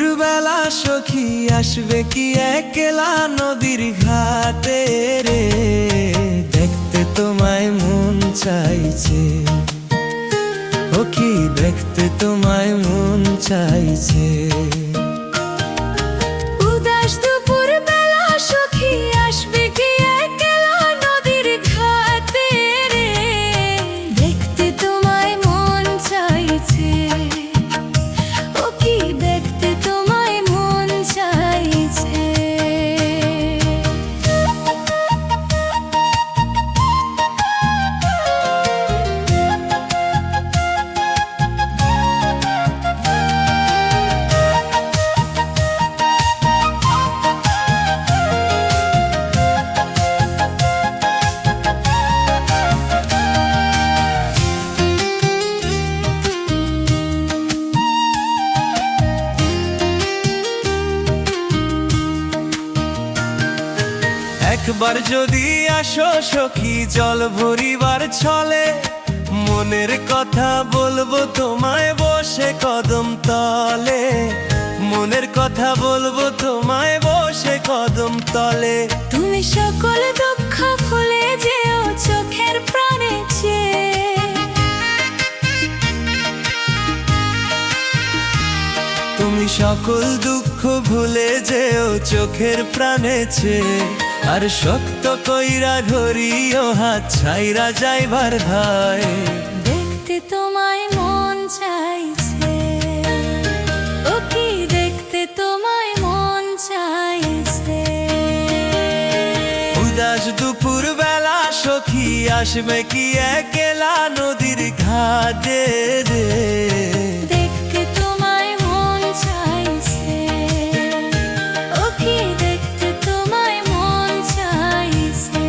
দুপুরবেলা সখী আসবে কি একলা নদীর ঘাটে রে, দেখতে তোমায় মন চাইছে, ও কি দেখতে তোমায় মন চাইছে। উদাস দুপুর বেলা সখী আসবে কি একলা নদীর ঘাটে রে, দেখতে তোমায় মন চাইছে, ও কি দেখতে তোমায় মন চাইছে। একবার যদি আসো সখী জল ভরিবার ছলে, মনের কথা বলবো তোমায় বসে কদম তলে, মনের কথা বলবো তোমায় বসে কদম তলে। তুমি সকল দুঃখ ভুলে যেও চোখের প্রাণে চেয়ে, তুমি সকল দুঃখ ভুলে যেও চোখের প্রাণে চেয়ে, আর শক্ত কইরা ধরিও হাত ছাইরা যাইবার ধায়। দেখতে তোমায় মন চাইছে, ও কি দেখতে তোমায় মন চাইছে। উদাস দুপুর বেলা সখী আসবে কি একলা নদীর ঘাটে রে, দেখতে তোমায় মন চাইছে, ও কি দেখতে তোমায় মন চাইছে।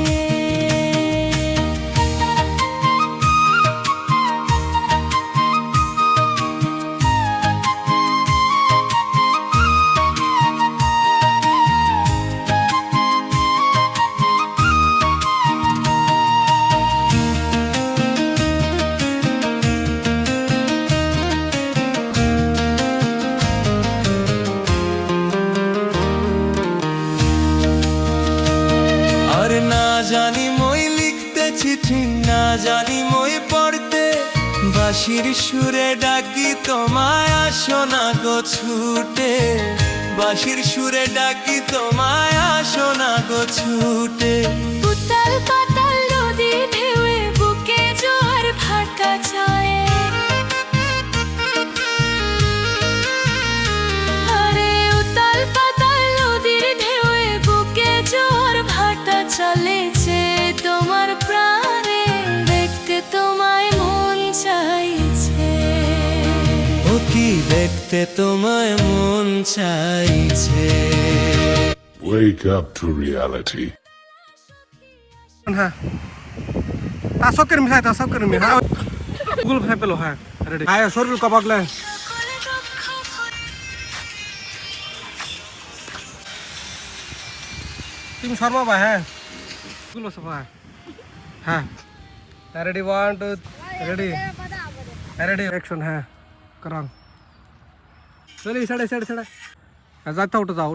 আর না জানি মই লিখতে চিঠি, না জানি মই পড়তে, বাঁশির সুরে ডাকি তোমায় আসো না গো ছুটে, বাঁশির সুরে ডাকি তোমায় আসো না গো ছুটে। উতাল পাতাল নদী ঢেউয়ে বুকে জোয়ার ভাটা চায়, আরে উতাল পাতাল নদীর ঢেউয়ে বুকে জোয়ার ভাটা চলেছে তোমার প্রাণে, দেখতে তোমায় মন চাইছে, ও কি দেখতে তোমায় মন চাইছে। Wake up to reality. হ্যাঁ তাসক করে মিশাই তাসক করে মিশাই গুগল ফাই পেলো হ্যাঁ রেডি আয় শরীর কপাকলে তুমি শর্মা ভাই হ্যাঁ গুলো সফা হ্যাঁ রেডি 1 2 রেডি রেডি অ্যাকশন হ্যাঁ করান চলে সাড়ে সাড়ে সাড়ে যাতে উঠে যাও